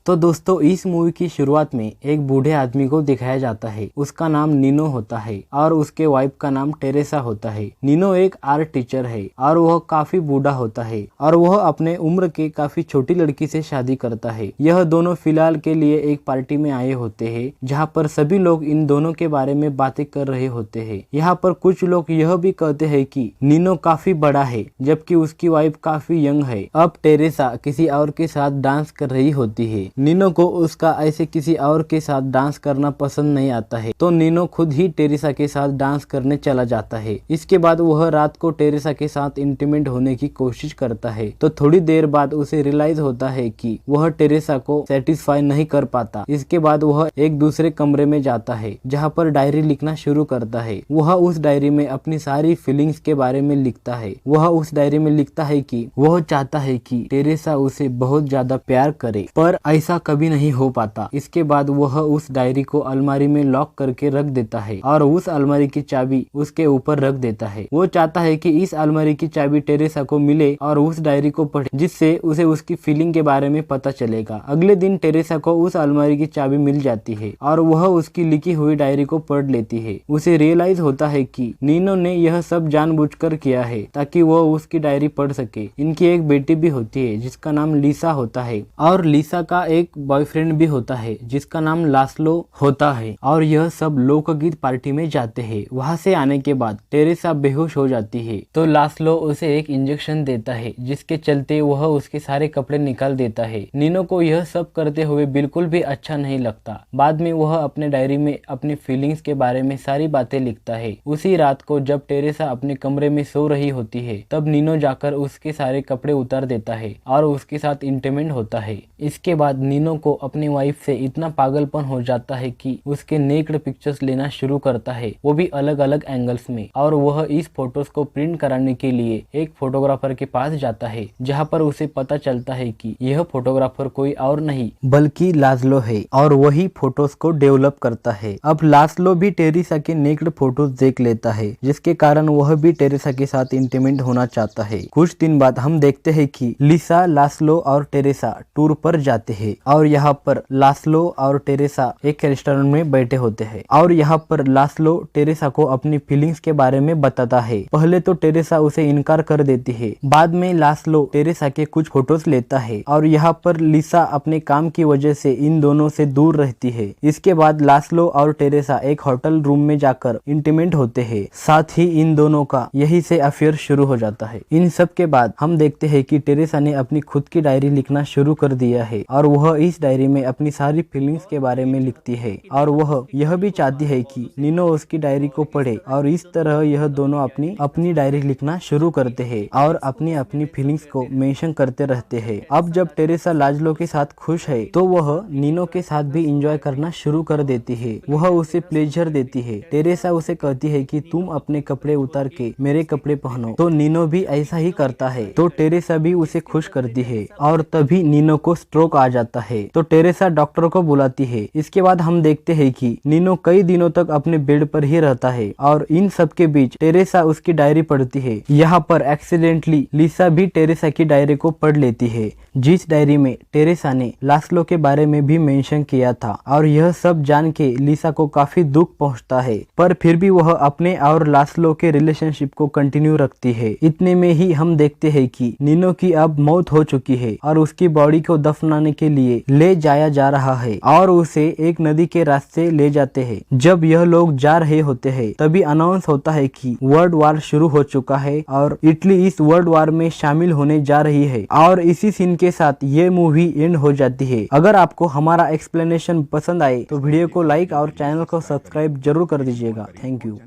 तो दोस्तों इस मूवी की शुरुआत में एक बूढ़े आदमी को दिखाया जाता है। उसका नाम नीनो होता है और उसके वाइफ का नाम टेरेसा होता है। नीनो एक आर्ट टीचर है और वह काफी बूढ़ा होता है और वह अपने उम्र के काफी छोटी लड़की से शादी करता है। यह दोनों फिलहाल के लिए एक पार्टी में आए होते हैं जहाँ पर सभी लोग इन दोनों के बारे में बातें कर रहे होते हैं। यहाँ पर कुछ लोग यह भी कहते हैं कि नीनो काफी बड़ा है जबकि उसकी वाइफ काफी यंग है। अब टेरेसा किसी और के साथ डांस कर रही होती है। नीनो को उसका ऐसे किसी और के साथ डांस करना पसंद नहीं आता है, तो नीनो खुद ही टेरेसा के साथ डांस करने चला जाता है। इसके बाद वह रात को टेरेसा के साथ इंटीमेट होने की कोशिश करता है। तो थोड़ी देर बाद उसे रियलाइज होता है कि वह टेरेसा को सेटिस्फाई नहीं कर पाता। इसके बाद वह एक दूसरे कमरे में जाता है जहाँ पर डायरी लिखना शुरू करता है। वह उस डायरी में अपनी सारी फीलिंग्स के बारे में लिखता है। वह उस डायरी में लिखता है कि वह चाहता है कि टेरेसा उसे बहुत ज्यादा प्यार करे, पर ऐसा कभी नहीं हो पाता। इसके बाद वह उस डायरी को अलमारी में लॉक करके रख देता है और उस अलमारी की चाबी उसके ऊपर रख देता है। वो चाहता है कि इस अलमारी की चाबी टेरेसा को मिले और उस डायरी को पढ़े, जिससे उसे उसकी फीलिंग के बारे में पता चलेगा। अगले दिन टेरेसा को उस अलमारी की चाबी मिल जाती है और वह उसकी लिखी हुई डायरी को पढ़ लेती है। उसे रियलाइज होता है कि नीनो ने यह सब जानबूझकर किया है ताकि वह उसकी डायरी पढ़ सके। इनकी एक बेटी भी होती है जिसका नाम लिसा होता है और लिसा का एक बॉयफ्रेंड भी होता है जिसका नाम लास्लो होता है। और यह सब लोकगीत पार्टी में जाते हैं। वहां से आने के बाद टेरेसा बेहोश हो जाती है, तो लास्लो उसे एक इंजेक्शन देता है जिसके चलते वह उसके सारे कपड़े निकाल देता है। नीनो को यह सब करते हुए बिल्कुल भी अच्छा नहीं लगता। बाद में वह अपने डायरी में अपनी फीलिंग्स के बारे में सारी बातें लिखता है। उसी रात को जब टेरेसा अपने कमरे में सो रही होती है तब नीनो जाकर उसके सारे कपड़े उतार देता है और उसके साथ इंटीमेट होता है। इसके बाद नीनो को अपनी वाइफ से इतना पागलपन हो जाता है कि उसके नेक्ड पिक्चर्स लेना शुरू करता है, वो भी अलग अलग एंगल्स में। और वह इस फोटोज को प्रिंट कराने के लिए एक फोटोग्राफर के पास जाता है जहाँ पर उसे पता चलता है कि यह फोटोग्राफर कोई और नहीं बल्कि लास्लो है और वही फोटोज को डेवलप करता है। अब लास्लो भी टेरेसा के नेक्ड फोटोज देख लेता है जिसके कारण वह भी टेरेसा के साथ इंटीमेट होना चाहता है। कुछ दिन बाद हम देखते हैं कि लिसा, लास्लो और टेरेसा टूर पर जाते हैं और यहाँ पर लास्लो और टेरेसा एक रेस्टोरेंट में बैठे होते हैं और यहाँ पर लास्लो टेरेसा को अपनी फीलिंग्स के बारे में बताता है। पहले तो टेरेसा उसे इनकार कर देती है, बाद में लास्लो टेरेसा के कुछ फोटोज लेता है और यहाँ पर लिसा अपने काम की वजह से इन दोनों से दूर रहती है। इसके बाद लास्लो और टेरेसा एक होटल रूम में जाकर इंटीमेट होते हैं। साथ ही इन दोनों का यही से अफेयर शुरू हो जाता है। इन सब के बाद हम देखते हैं कि टेरेसा ने अपनी खुद की डायरी लिखना शुरू कर दिया है और वह इस डायरी में अपनी सारी फीलिंग्स के बारे में लिखती है और वह यह भी चाहती है कि नीनो उसकी डायरी को पढ़े और इस तरह यह दोनों अपनी डायरी लिखना शुरू करते हैं और अपनी अपनी फीलिंग्स को मेंशन करते रहते हैं। अब जब टेरेसा लास्लो के साथ खुश है तो वह नीनो के साथ भी एंजॉय करना शुरू कर देती है। वह उसे प्लेजर देती है। टेरेसा उसे कहती है कि तुम अपने कपड़े उतार के मेरे कपड़े पहनो, तो नीनो भी ऐसा ही करता है। तो टेरेसा भी उसे खुश करती है और तभी नीनो को स्ट्रोक आ जाता है, तो टेरेसा डॉक्टर को बुलाती है। इसके बाद हम देखते हैं कि नीनो कई दिनों तक अपने बेड पर ही रहता है और इन सब के बीच टेरेसा उसकी डायरी पढ़ती है। यहाँ पर एक्सीडेंटली लिसा भी टेरेसा की डायरी को पढ़ लेती है, जिस डायरी में टेरेसा ने लास्लो के बारे में भी मेंशन किया था। और यह सब जान के लिसा को काफी दुख पहुंचता है, पर फिर भी वह अपने और लास्लो के रिलेशनशिप को कंटिन्यू रखती है। इतने में ही हम देखते हैं कि नीनो की अब मौत हो चुकी है और उसकी बॉडी को दफनाने के लिए ले जाया जा रहा है और उसे एक नदी के रास्ते ले जाते हैं। जब यह लोग जा रहे होते हैं तभी अनाउंस होता है कि वर्ल्ड वार शुरू हो चुका है और इटली इस वर्ल्ड वार में शामिल होने जा रही है। और इसी सीन के साथ ये मूवी एंड हो जाती है। अगर आपको हमारा एक्सप्लेनेशन पसंद आए तो वीडियो को लाइक और चैनल को सब्सक्राइब जरूर कर दीजिएगा। Thank you.